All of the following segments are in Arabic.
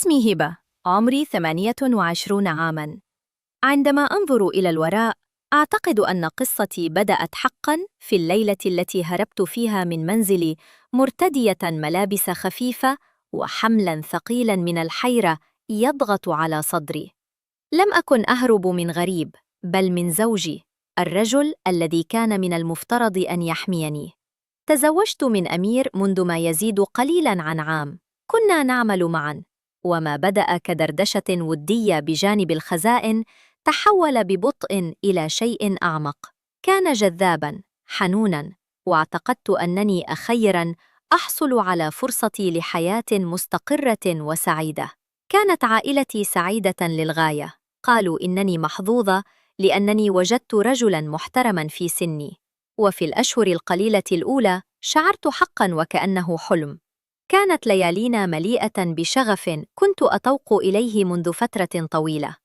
اسمي هبة، عمري 28 عاماً. عندما أنظر إلى الوراء، أعتقد أن قصتي بدأت حقاً في الليلة التي هربت فيها من منزلي مرتدية ملابس خفيفة وحملاً ثقيلاً من الحيرة يضغط على صدري. لم أكن أهرب من غريب، بل من زوجي، الرجل الذي كان من المفترض أن يحميني. تزوجت من أمير منذ ما يزيد قليلاً عن عام. كنا نعمل معاً، وما بدأ كدردشة ودية بجانب الخزائن تحول ببطء إلى شيء أعمق. كان جذاباً، حنوناً، واعتقدت أنني أخيراً أحصل على فرصتي لحياة مستقرة وسعيدة. كانت عائلتي سعيدة للغاية، قالوا إنني محظوظة لأنني وجدت رجلاً محترماً في سني. وفي الأشهر القليلة الأولى شعرت حقاً وكأنه حلم. كانت ليالينا مليئة بشغف كنت أتوق إليه منذ فترة طويلة.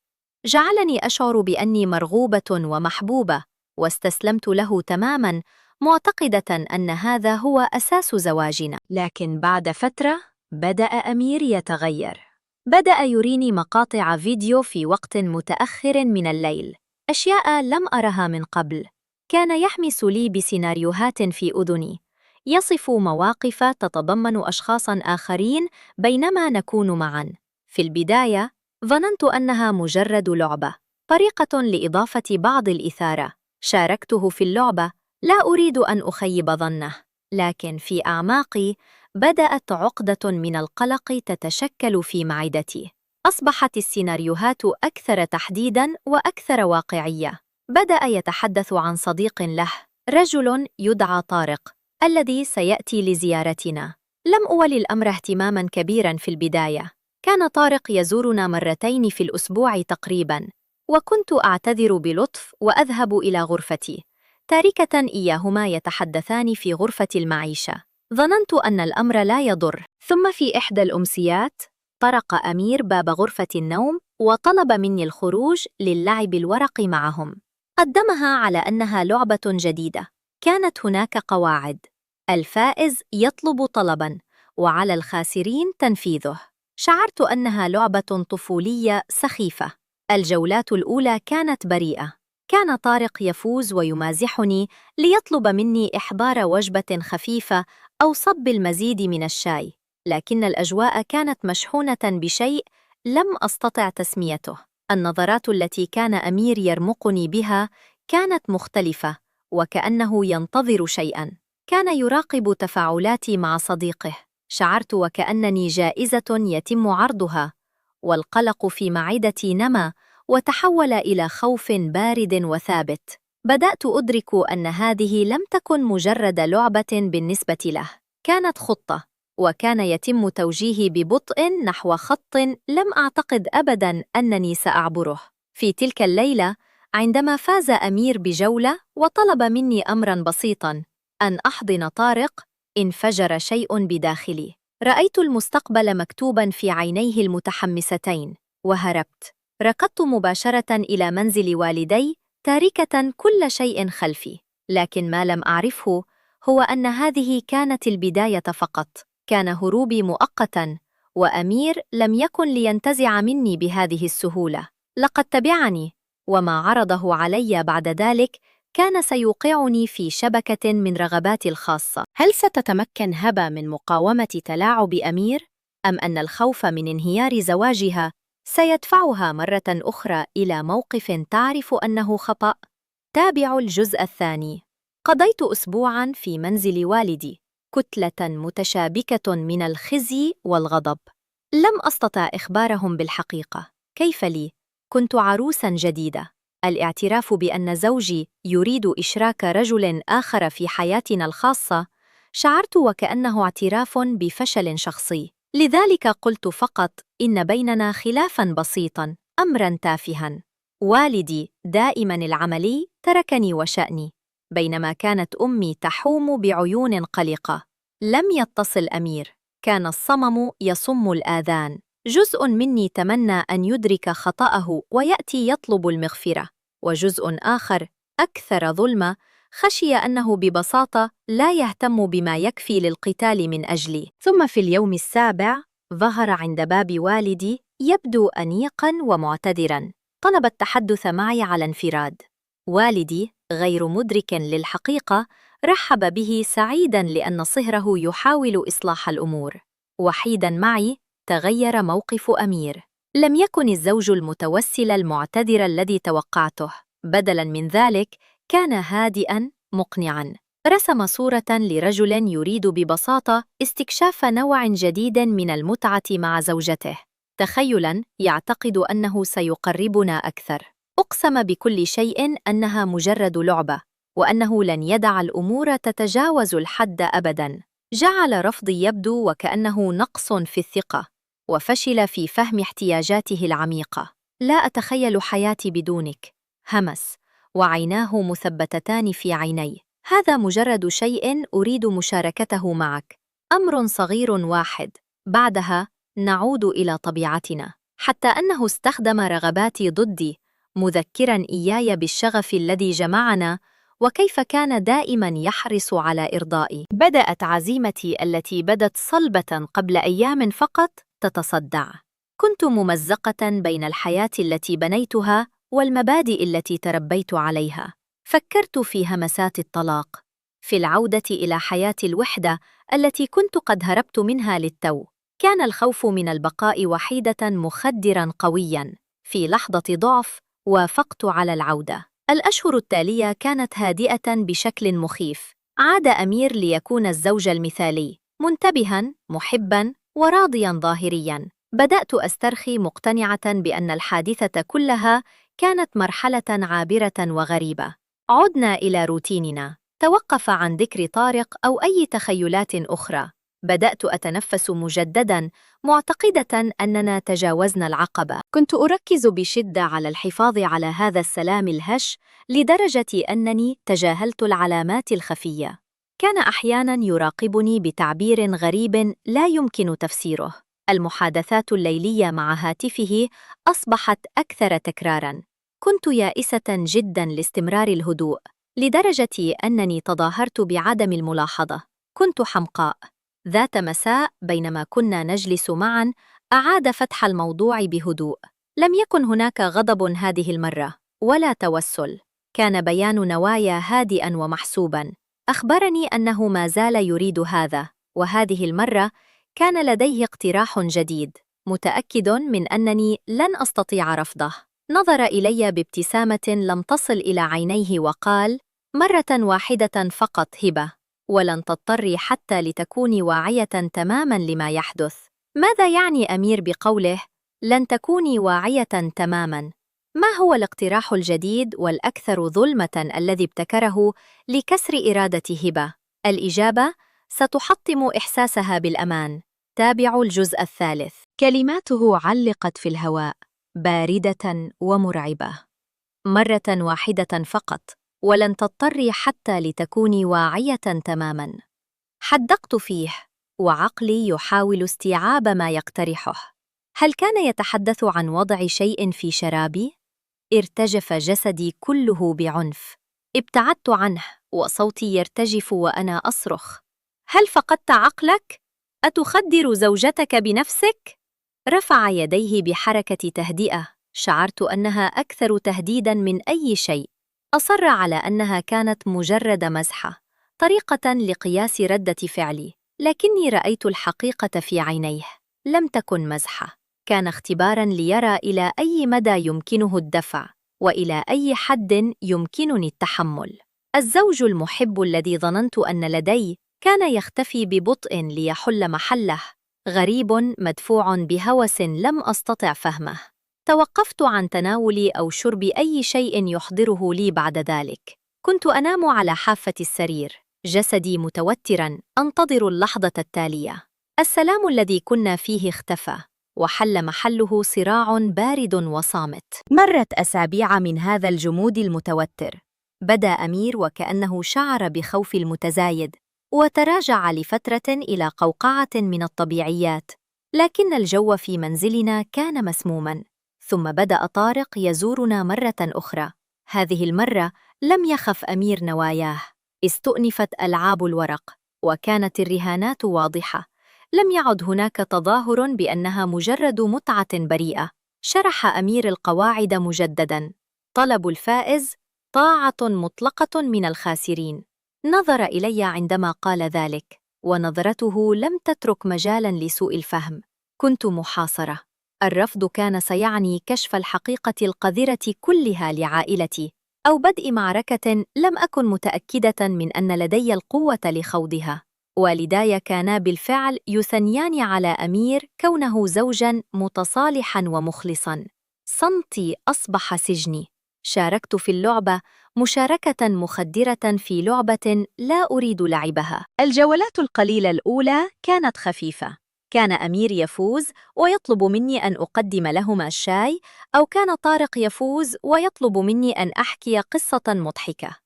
جعلني أشعر بأني مرغوبة ومحبوبة، واستسلمت له تماماً، معتقدة أن هذا هو أساس زواجنا. لكن بعد فترة بدأ أمير يتغير. بدأ يريني مقاطع فيديو في وقت متأخر من الليل، أشياء لم أرها من قبل. كان يحمس لي بسيناريوهات في أذني، يصف مواقف تتضمن أشخاصاً آخرين بينما نكون معاً. في البداية ظننت أنها مجرد لعبة، طريقة لإضافة بعض الإثارة. شاركته في اللعبة، لا أريد أن أخيب ظنه، لكن في أعماقي بدأت عقدة من القلق تتشكل في معدتي. أصبحت السيناريوهات أكثر تحديداً وأكثر واقعية. بدأ يتحدث عن صديق له، رجل يدعى طارق، الذي سيأتي لزيارتنا. لم أولي الأمر اهتماماً كبيراً في البداية. كان طارق يزورنا مرتين في الأسبوع تقريباً، وكنت أعتذر بلطف وأذهب إلى غرفتي، تاركة إياهما يتحدثان في غرفة المعيشة. ظننت أن الأمر لا يضر. ثم في إحدى الأمسيات طرق أمير باب غرفة النوم وطلب مني الخروج للعب الورق معهم. قدمها على أنها لعبة جديدة. كانت هناك قواعد: الفائز يطلب طلباً، وعلى الخاسرين تنفيذه. شعرت أنها لعبة طفولية سخيفة. الجولات الأولى كانت بريئة. كان طارق يفوز ويمازحني ليطلب مني إحضار وجبة خفيفة أو صب المزيد من الشاي، لكن الأجواء كانت مشحونة بشيء لم أستطع تسميته. النظرات التي كان أمير يرمقني بها كانت مختلفة، وكأنه ينتظر شيئاً. كان يراقب تفاعلاتي مع صديقه. شعرت وكأنني جائزة يتم عرضها، والقلق في معدتي نما وتحول إلى خوف بارد وثابت. بدأت أدرك أن هذه لم تكن مجرد لعبة بالنسبة له، كانت خطة، وكان يتم توجيهي ببطء نحو خط لم أعتقد أبداً أنني سأعبره. في تلك الليلة، عندما فاز أمير بجولة وطلب مني أمراً بسيطاً، أن أحضن طارق، انفجر شيء بداخلي. رأيت المستقبل مكتوباً في عينيه المتحمستين، وهربت. ركضت مباشرة إلى منزل والدي، تاركة كل شيء خلفي. لكن ما لم أعرفه هو أن هذه كانت البداية فقط. كان هروبي مؤقتاً، وأمير لم يكن لينتزع مني بهذه السهولة. لقد تبعني، وما عرضه علي بعد ذلك كان سيوقعني في شبكة من رغباتي الخاصة. هل ستتمكن هبة من مقاومة تلاعب أمير؟ أم أن الخوف من انهيار زواجها سيدفعها مرة أخرى إلى موقف تعرف أنه خطأ؟ تابعوا الجزء الثاني. قضيت أسبوعاً في منزل والدي، كتلة متشابكة من الخزي والغضب. لم أستطع إخبارهم بالحقيقة. كيف لي؟ كنت عروساً جديدة. الاعتراف بأن زوجي يريد إشراك رجل آخر في حياتنا الخاصة شعرت وكأنه اعتراف بفشل شخصي. لذلك قلت فقط إن بيننا خلافاً بسيطاً، أمراً تافهاً. والدي دائماً العملي تركني وشأني، بينما كانت أمي تحوم بعيون قلقة. لم يتصل أمير، كان الصمم يصم الآذان. جزء مني تمنى أن يدرك خطأه ويأتي يطلب المغفرة، وجزء آخر أكثر ظلمة خشي أنه ببساطة لا يهتم بما يكفي للقتال من أجلي. ثم في اليوم السابع ظهر عند باب والدي يبدو أنيقاً ومعتذراً. طلب التحدث معي على انفراد. والدي غير مدرك للحقيقة رحب به سعيداً لأن صهره يحاول إصلاح الأمور. وحيداً معي تغير موقف أمير. لم يكن الزوج المتوسل المعتذر الذي توقعته، بدلاً من ذلك كان هادئاً مقنعاً. رسم صورة لرجل يريد ببساطة استكشاف نوع جديد من المتعة مع زوجته، تخيلاً يعتقد أنه سيقربنا أكثر. أقسم بكل شيء أنها مجرد لعبة، وأنه لن يدع الأمور تتجاوز الحد أبداً. جعل رفضي يبدو وكأنه نقص في الثقة، وفشل في فهم احتياجاته العميقة. لا أتخيل حياتي بدونك، همس، وعيناه مثبتتان في عيني. هذا مجرد شيء أريد مشاركته معك، أمر صغير واحد، بعدها نعود إلى طبيعتنا. حتى أنه استخدم رغباتي ضدي، مذكراً إياي بالشغف الذي جمعنا وكيف كان دائماً يحرص على إرضائي. بدأت عزيمتي التي بدت صلبة قبل أيام فقط تتصدع. كنت ممزقة بين الحياة التي بنيتها والمبادئ التي تربيت عليها. فكرت في همسات الطلاق، في العودة إلى حياة الوحدة التي كنت قد هربت منها للتو. كان الخوف من البقاء وحيدة مخدراً قوياً. في لحظة ضعف وافقت على العودة. الأشهر التالية كانت هادئة بشكل مخيف. عاد أمير ليكون الزوج المثالي، منتبهاً، محباً، وراضياً ظاهرياً. بدأت أسترخي مقتنعة بأن الحادثة كلها كانت مرحلة عابرة وغريبة. عدنا إلى روتيننا. توقف عن ذكر طارق أو أي تخيلات أخرى. بدأت أتنفس مجدداً، معتقدة أننا تجاوزنا العقبة. كنت أركز بشدة على الحفاظ على هذا السلام الهش، لدرجة أنني تجاهلت العلامات الخفية. كان أحياناً يراقبني بتعبير غريب لا يمكن تفسيره. المحادثات الليلية مع هاتفه أصبحت أكثر تكراراً. كنت يائسة جداً لاستمرار الهدوء، لدرجة أنني تظاهرت بعدم الملاحظة. كنت حمقاء. ذات مساء بينما كنا نجلس معاً، أعاد فتح الموضوع بهدوء. لم يكن هناك غضب هذه المرة، ولا توسل. كان بيان نوايا هادئاً ومحسوباً. أخبرني أنه ما زال يريد هذا، وهذه المرة كان لديه اقتراح جديد، متأكد من أنني لن أستطيع رفضه. نظر إلي بابتسامة لم تصل إلى عينيه وقال: مرة واحدة فقط هبة، ولن تضطري حتى لتكوني واعية تماماً لما يحدث. ماذا يعني أمير بقوله لن تكوني واعية تماماً؟ ما هو الاقتراح الجديد والأكثر ظلمة الذي ابتكره لكسر إرادة هبة؟ الإجابة: ستحطم إحساسها بالأمان. تابعوا الجزء الثالث. كلماته علقت في الهواء، باردة ومرعبة. مرة واحدة فقط، ولن تضطري حتى لتكوني واعية تماماً. حدقت فيه، وعقلي يحاول استيعاب ما يقترحه. هل كان يتحدث عن وضع شيء في شرابي؟ ارتجف جسدي كله بعنف. ابتعدت عنه، وصوتي يرتجف وأنا أصرخ: هل فقدت عقلك؟ أتخدر زوجتك بنفسك؟ رفع يديه بحركة تهدئة، شعرت أنها أكثر تهديداً من أي شيء. أصر على أنها كانت مجرد مزحة، طريقة لقياس ردة فعلي، لكني رأيت الحقيقة في عينيه. لم تكن مزحة، كان اختباراً ليرى إلى أي مدى يمكنه الدفع، وإلى أي حد يمكنني التحمل. الزوج المحب الذي ظننت أن لدي كان يختفي ببطء ليحل محله، غريب مدفوع بهوس لم أستطع فهمه. توقفت عن تناول أو شرب أي شيء يحضره لي بعد ذلك. كنت أنام على حافة السرير، جسدي متوتراً، أنتظر اللحظة التالية. السلام الذي كنا فيه اختفى، وحل محله صراع بارد وصامت. مرت أسابيع من هذا الجمود المتوتر. بدأ أمير وكأنه شعر بخوف المتزايد، وتراجع لفترة إلى قوقعة من الطبيعيات، لكن الجو في منزلنا كان مسموماً. ثم بدأ طارق يزورنا مرة أخرى. هذه المرة لم يخف أمير نواياه. استؤنفت ألعاب الورق، وكانت الرهانات واضحة، لم يعد هناك تظاهر بأنها مجرد متعة بريئة. شرح أمير القواعد مجدداً: طلب الفائز طاعة مطلقة من الخاسرين. نظر إلي عندما قال ذلك، ونظرته لم تترك مجالاً لسوء الفهم. كنت محاصرة. الرفض كان سيعني كشف الحقيقة القذرة كلها لعائلتي، أو بدء معركة لم أكن متأكدة من أن لدي القوة لخوضها. والداي كانا بالفعل يثنيان على أمير كونه زوجاً متصالحاً ومخلصاً. صمتي أصبح سجني. شاركت في اللعبة مشاركة مخدرة في لعبة لا أريد لعبها. الجولات القليلة الأولى كانت خفيفة. كان أمير يفوز ويطلب مني أن أقدم لهما الشاي، أو كان طارق يفوز ويطلب مني أن أحكي قصة مضحكة.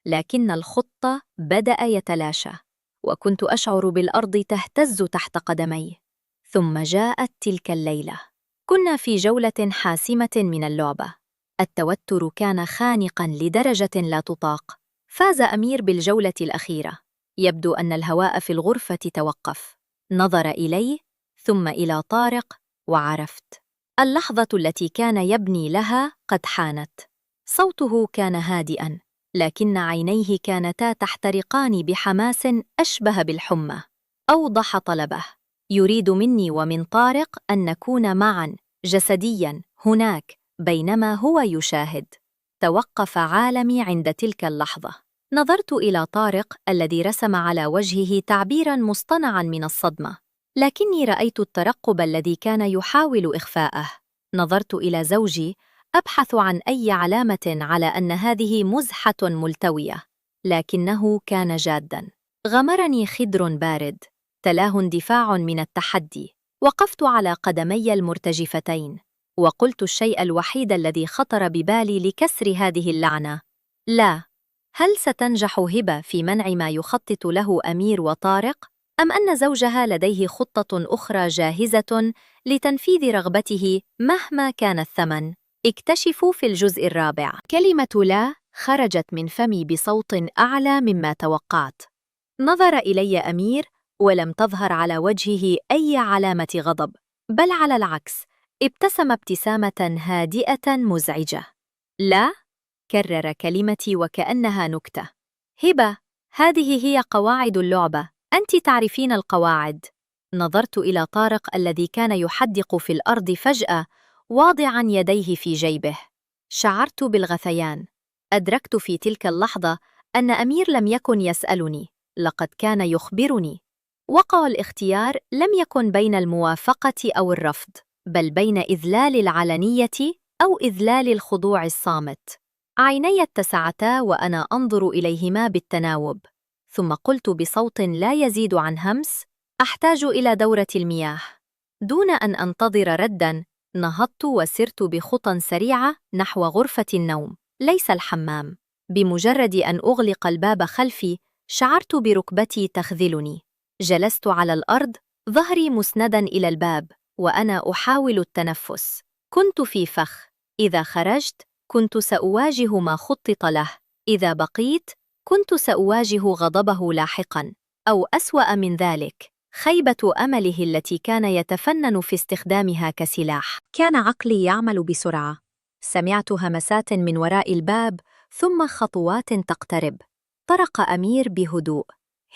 لكن الخط بدأ يتلاشى، وكنت أشعر بالأرض تهتز تحت قدمي. ثم جاءت تلك الليلة. كنا في جولة حاسمة من اللعبة. التوتر كان خانقاً لدرجة لا تطاق. فاز أمير بالجولة الأخيرة. يبدو أن الهواء في الغرفة توقف. نظر إلي ثم إلى طارق، وعرفت. اللحظة التي كان يبني لها قد حانت. صوته كان هادئاً، لكن عينيه كانتا تحترقان بحماس أشبه بالحمى. أوضح طلبه: يريد مني ومن طارق أن نكون معاً جسدياً هناك بينما هو يشاهد. توقف عالمي عند تلك اللحظة. نظرت إلى طارق الذي رسم على وجهه تعبيراً مصطنعاً من الصدمة، لكني رأيت الترقب الذي كان يحاول إخفاءه. نظرت إلى زوجي أبحث عن أي علامة على أن هذه مزحة ملتوية، لكنه كان جاداً. غمرني خدر بارد، تلاه اندفاع من التحدي. وقفت على قدمي المرتجفتين، وقلت الشيء الوحيد الذي خطر ببالي لكسر هذه اللعنة: لا. هل ستنجح هبة في منع ما يخطط له أمير وطارق؟ أم أن زوجها لديه خطة أخرى جاهزة لتنفيذ رغبته مهما كان الثمن؟ اكتشفوا في الجزء الرابع. كلمة لا خرجت من فمي بصوت أعلى مما توقعت. نظر إلي أمير، ولم تظهر على وجهه أي علامة غضب، بل على العكس، ابتسم ابتسامة هادئة مزعجة. لا، كرر كلمتي وكأنها نكتة. هبة، هذه هي قواعد اللعبة، أنت تعرفين القواعد. نظرت إلى طارق الذي كان يحدق في الأرض فجأة، واضعاً يديه في جيبه. شعرت بالغثيان. أدركت في تلك اللحظة أن أمير لم يكن يسألني، لقد كان يخبرني. وقع الاختيار لم يكن بين الموافقة أو الرفض، بل بين إذلال العلنية أو إذلال الخضوع الصامت. عيني اتسعتا وأنا أنظر إليهما بالتناوب، ثم قلت بصوت لا يزيد عن همس: أحتاج إلى دورة المياه. دون أن أنتظر رداً، نهضت وسرت بخطى سريعة نحو غرفة النوم، ليس الحمام. بمجرد أن أغلق الباب خلفي، شعرت بركبتي تخذلني. جلست على الأرض، ظهري مسنداً إلى الباب، وأنا أحاول التنفس. كنت في فخ. إذا خرجت، كنت سأواجه ما خطط له. إذا بقيت، كنت سأواجه غضبه لاحقاً، أو أسوأ من ذلك، خيبة أمله التي كان يتفنن في استخدامها كسلاح. كان عقلي يعمل بسرعة. سمعت همسات من وراء الباب، ثم خطوات تقترب. طرق أمير بهدوء: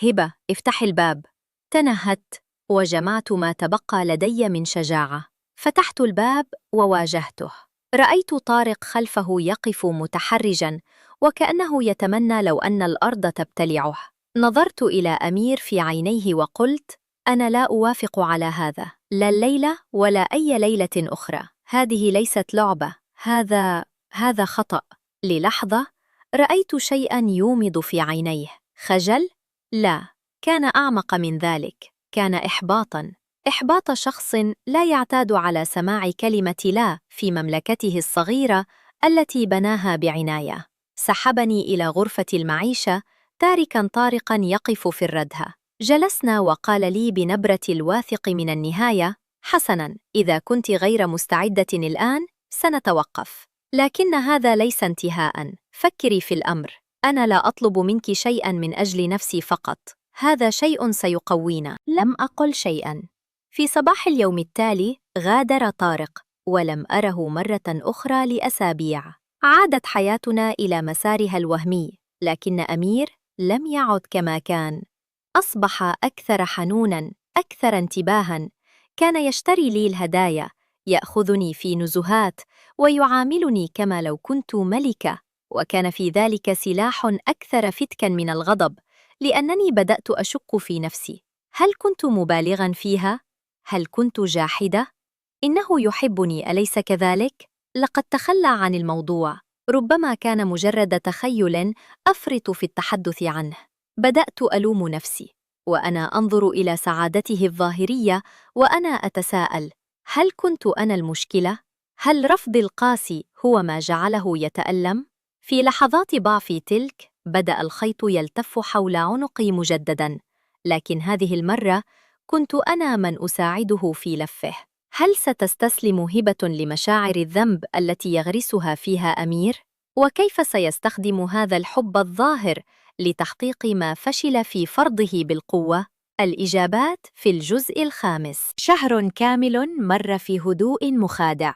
هبة، افتح الباب. تنهدت وجمعت ما تبقى لدي من شجاعة. فتحت الباب وواجهته. رأيت طارق خلفه يقف متحرجاً، وكأنه يتمنى لو أن الأرض تبتلعه. نظرت إلى أمير في عينيه وقلت: أنا لا أوافق على هذا، لا الليلة ولا أي ليلة أخرى. هذه ليست لعبة، هذا خطأ. للحظة رأيت شيئاً يومض في عينيه. خجل؟ لا، كان أعمق من ذلك. كان إحباطاً. إحباط شخص لا يعتاد على سماع كلمة لا في مملكته الصغيرة التي بناها بعناية. سحبني إلى غرفة المعيشة، تاركاً طارقاً يقف في الردهة. جلسنا وقال لي بنبرة الواثق من النهاية: حسناً، إذا كنت غير مستعدة الآن، سنتوقف. لكن هذا ليس انتهاءً. فكري في الأمر. أنا لا أطلب منك شيئاً من أجل نفسي فقط. هذا شيء سيقوينا. لم أقل شيئا. في صباح اليوم التالي غادر طارق، ولم أره مرة أخرى لأسابيع. عادت حياتنا إلى مسارها الوهمي، لكن أمير لم يعد كما كان. أصبح أكثر حنوناً، أكثر انتباهاً. كان يشتري لي الهدايا، يأخذني في نزهات، ويعاملني كما لو كنت ملكة. وكان في ذلك سلاح أكثر فتكاً من الغضب، لأنني بدأت أشك في نفسي. هل كنت مبالغاً فيها؟ هل كنت جاحدة؟ إنه يحبني، أليس كذلك؟ لقد تخلى عن الموضوع. ربما كان مجرد تخيل أفرط في التحدث عنه. بدأت ألوم نفسي، وأنا أنظر إلى سعادته الظاهرية وأنا أتساءل: هل كنت أنا المشكلة؟ هل رفضي القاسي هو ما جعله يتألم؟ في لحظات ضعفي تلك بدأ الخيط يلتف حول عنقي مجدداً، لكن هذه المرة كنت أنا من أساعده في لفه. هل ستستسلم هبة لمشاعر الذنب التي يغرسها فيها أمير؟ وكيف سيستخدم هذا الحب الظاهر لتحقيق ما فشل في فرضه بالقوة؟ الإجابات في الجزء الخامس. شهر كامل مر في هدوء مخادع.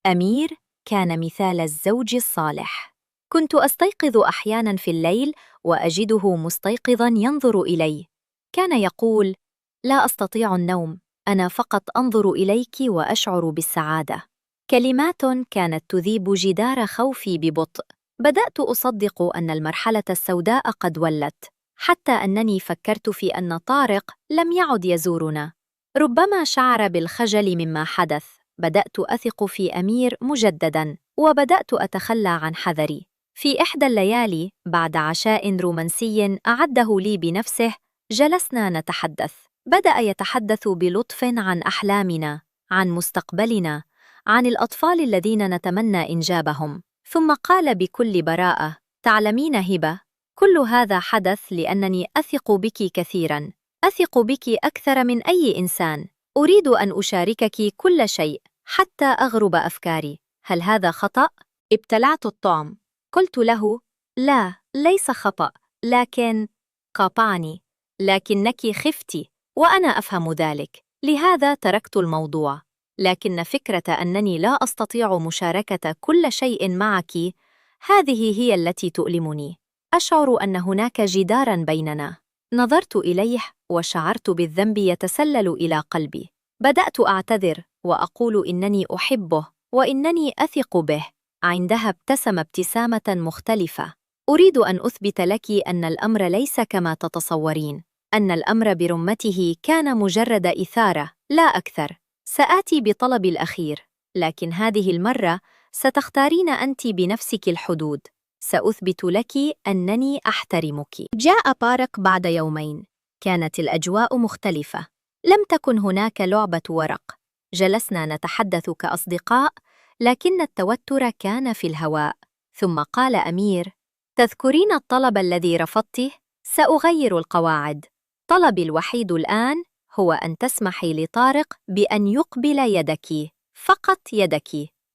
أمير كان مثال الزوج الصالح. كنت أستيقظ أحياناً في الليل وأجده مستيقظاً ينظر إلي. كان يقول: لا أستطيع النوم، أنا فقط أنظر إليك وأشعر بالسعادة. كلمات كانت تذيب جدار خوفي ببطء. بدأت أصدق أن المرحلة السوداء قد ولت، حتى أنني فكرت في أن طارق لم يعد يزورنا. ربما شعر بالخجل مما حدث. بدأت أثق في أمير مجدداً، وبدأت أتخلى عن حذري. في إحدى الليالي بعد عشاء رومانسي أعده لي بنفسه، جلسنا نتحدث. بدأ يتحدث بلطف عن أحلامنا، عن مستقبلنا، عن الأطفال الذين نتمنى إنجابهم. ثم قال بكل براءة: تعلمين هبة، كل هذا حدث لأنني أثق بك كثيراً. أثق بك أكثر من أي إنسان. أريد أن أشاركك كل شيء، حتى أغرب أفكاري. هل هذا خطأ؟ ابتلعت الطعم. قلت له: لا، ليس خطأ، لكن... قاطعني: لكنك خفتِ، وأنا أفهم ذلك، لهذا تركت الموضوع. لكن فكرة أنني لا أستطيع مشاركة كل شيء معك، هذه هي التي تؤلمني. أشعر أن هناك جداراً بيننا. نظرت إليه وشعرت بالذنب يتسلل إلى قلبي. بدأت أعتذر وأقول إنني أحبه وإنني أثق به. عندها ابتسم ابتسامة مختلفة. أريد أن أثبت لك أن الأمر ليس كما تتصورين، أن الأمر برمته كان مجرد إثارة لا أكثر. سآتي بطلب الأخير، لكن هذه المرة ستختارين أنت بنفسك الحدود. سأثبت لك أنني أحترمك. جاء طارق بعد يومين. كانت الأجواء مختلفة. لم تكن هناك لعبة ورق. جلسنا نتحدث كأصدقاء، لكن التوتر كان في الهواء. ثم قال أمير: تذكرين الطلب الذي رفضته؟ سأغير القواعد. طلبي الوحيد الآن هو أن تسمحي لطارق بأن يقبل يدك، فقط يدك،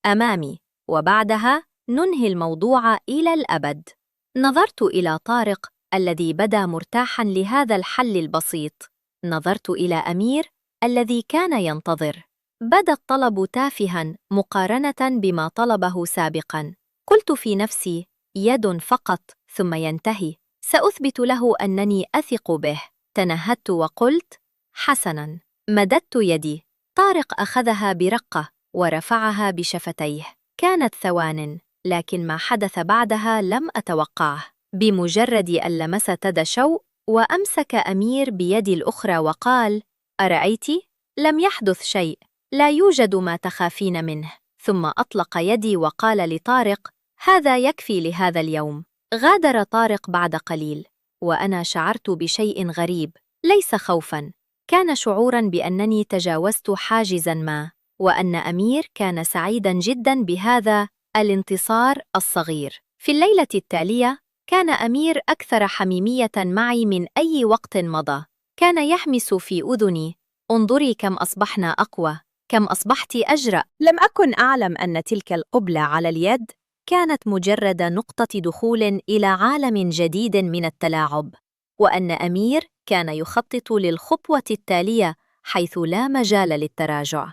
أمامي، وبعدها ننهي الموضوع إلى الأبد. نظرت إلى طارق الذي بدا مرتاحاً لهذا الحل البسيط. نظرت إلى أمير الذي كان ينتظر. بدا الطلب تافهاً مقارنة بما طلبه سابقاً. قلت في نفسي: يد فقط، ثم ينتهي. سأثبت له أنني أثق به. تنهدت وقلت: حسناً. مددت يدي. طارق أخذها برقة ورفعها بشفتيه. كانت ثوان، لكن ما حدث بعدها لم أتوقعه. بمجرد أن لمس تد شوء، وأمسك أمير بيدي الأخرى وقال: أرأيت؟ لم يحدث شيء، لا يوجد ما تخافين منه. ثم أطلق يدي وقال لطارق: هذا يكفي لهذا اليوم. غادر طارق بعد قليل، وأنا شعرت بشيء غريب، ليس خوفاً. كان شعوراً بأنني تجاوزت حاجزاً ما، وأن أمير كان سعيداً جداً بهذا الانتصار الصغير. في الليلة التالية كان أمير أكثر حميمية معي من أي وقت مضى. كان يحمس في أذني: انظري كم أصبحنا أقوى، كم أصبحت أجرأ. لم أكن أعلم أن تلك القبلة على اليد كانت مجرد نقطة دخول إلى عالم جديد من التلاعب، وأن أمير كان يخطط للخطوة التالية حيث لا مجال للتراجع.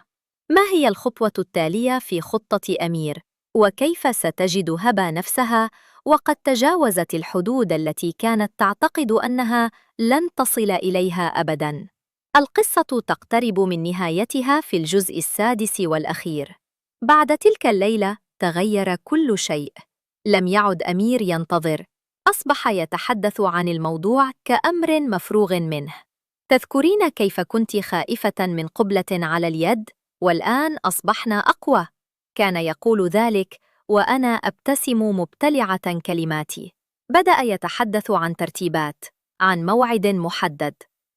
ما هي الخطوة التالية في خطة أمير؟ وكيف ستجد هبة نفسها وقد تجاوزت الحدود التي كانت تعتقد أنها لن تصل إليها أبداً؟ القصة تقترب من نهايتها في الجزء السادس والأخير. بعد تلك الليلة تغير كل شيء. لم يعد أمير ينتظر، أصبح يتحدث عن الموضوع كأمر مفروغ منه. تذكرين كيف كنت خائفة من قبلة على اليد؟ والآن أصبحنا أقوى. كان يقول ذلك وأنا أبتسم مبتلعة كلماتي. بدأ يتحدث عن ترتيبات، عن موعد محدد.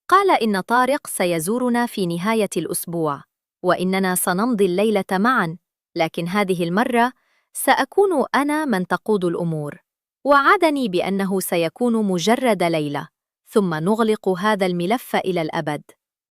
قال إن طارق سيزورنا في نهاية الأسبوع، وإننا سنمضي الليلة معاً، لكن هذه المرة سأكون أنا من تقود الأمور. وعدني بأنه سيكون مجرد ليلة، ثم نغلق هذا الملف إلى الأبد.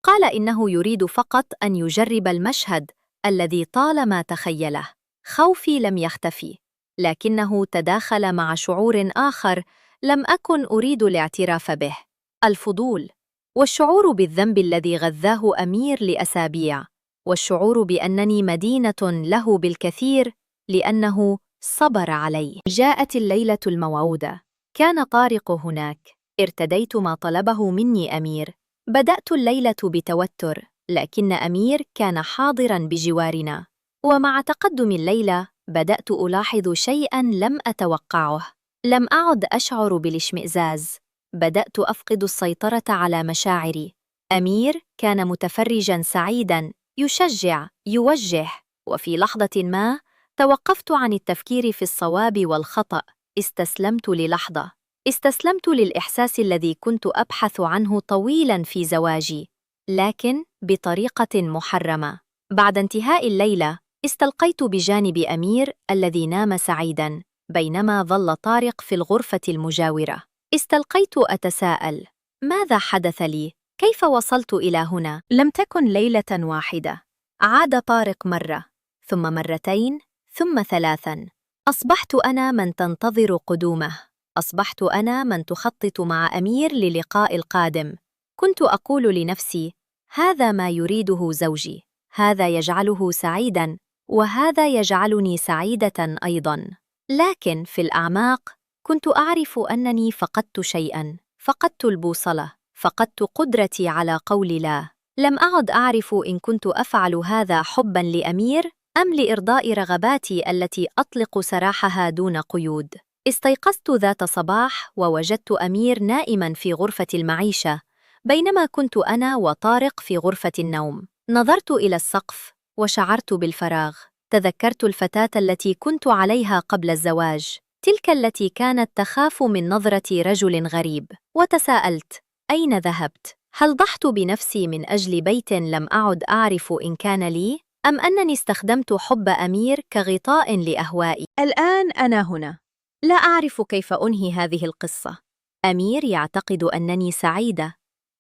قال إنه يريد فقط أن يجرب المشهد الذي طالما تخيله. خوفي لم يختفي، لكنه تداخل مع شعور آخر لم أكن أريد الاعتراف به: الفضول، والشعور بالذنب الذي غذاه أمير لأسابيع، والشعور بأنني مدينة له بالكثير لأنه صبر علي. جاءت الليلة الموعودة. كان طارق هناك. ارتديت ما طلبه مني أمير. بدأت الليلة بتوتر، لكن أمير كان حاضراً بجوارنا. ومع تقدم الليلة بدأت ألاحظ شيئاً لم أتوقعه. لم أعد أشعر بالاشمئزاز. بدأت أفقد السيطرة على مشاعري. أمير كان متفرجاً سعيداً، يشجع، يوجه. وفي لحظة ما توقفت عن التفكير في الصواب والخطأ. استسلمت للحظة. استسلمت للإحساس الذي كنت أبحث عنه طويلاً في زواجي، لكن بطريقة محرمة. بعد انتهاء الليلة استلقيت بجانب أمير الذي نام سعيداً، بينما ظل طارق في الغرفة المجاورة. استلقيت أتساءل: ماذا حدث لي؟ كيف وصلت إلى هنا؟ لم تكن ليلة واحدة. عاد طارق مرة، ثم مرتين، ثم ثلاثاً. أصبحت أنا من تنتظر قدومه. أصبحت أنا من تخطط مع أمير للقاء القادم. كنت أقول لنفسي: هذا ما يريده زوجي، هذا يجعله سعيداً، وهذا يجعلني سعيدة أيضاً. لكن في الأعماق كنت أعرف أنني فقدت شيئاً. فقدت البوصلة، فقدت قدرتي على قول لا. لم أعد أعرف إن كنت أفعل هذا حباً لأمير أم لإرضاء رغباتي التي أطلق سراحها دون قيود. استيقظت ذات صباح ووجدت أمير نائماً في غرفة المعيشة، بينما كنت أنا وطارق في غرفة النوم. نظرت إلى السقف وشعرت بالفراغ. تذكرت الفتاة التي كنت عليها قبل الزواج، تلك التي كانت تخاف من نظرة رجل غريب. وتساءلت: أين ذهبت؟ هل ضحت بنفسي من أجل بيت لم أعد أعرف إن كان لي؟ أم أنني استخدمت حب أمير كغطاء لأهوائي؟ الآن أنا هنا. لا أعرف كيف أنهي هذه القصة. أمير يعتقد أنني سعيدة.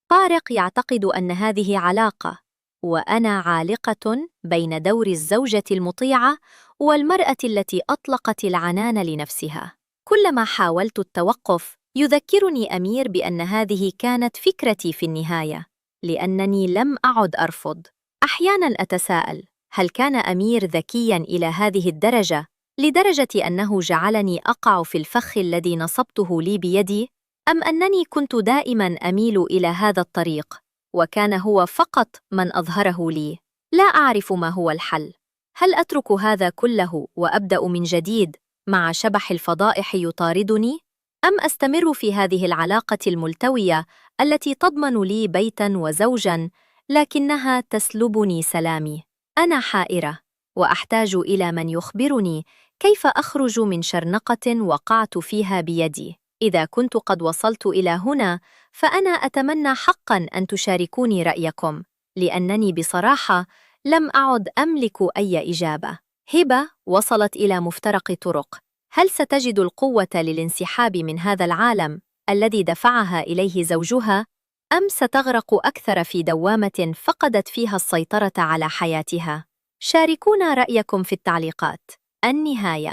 طارق يعتقد أن هذه علاقة، وأنا عالقة بين دور الزوجة المطيعة والمرأة التي أطلقت العنان لنفسها. كلما حاولت التوقف يذكرني أمير بأن هذه كانت فكرتي في النهاية، لأنني لم أعد أرفض. أحياناً أتساءل: هل كان أمير ذكياً إلى هذه الدرجة، لدرجة أنه جعلني أقع في الفخ الذي نصبته لي بيدي؟ أم أنني كنت دائماً أميل إلى هذا الطريق، وكان هو فقط من أظهره لي؟ لا أعرف ما هو الحل. هل أترك هذا كله وأبدأ من جديد مع شبح الفضائح يطاردني؟ أم أستمر في هذه العلاقة الملتوية التي تضمن لي بيتاً وزوجاً، لكنها تسلبني سلامي؟ أنا حائرة، وأحتاج إلى من يخبرني كيف أخرج من شرنقة وقعت فيها بيدي. إذا كنت قد وصلت إلى هنا، فأنا أتمنى حقاً أن تشاركوني رأيكم، لأنني بصراحة لم أعد أملك أي إجابة. هبة وصلت إلى مفترق طرق. هل ستجد القوة للانسحاب من هذا العالم الذي دفعها إليه زوجها، أم ستغرق أكثر في دوامة فقدت فيها السيطرة على حياتها؟ شاركونا رأيكم في التعليقات. النهاية.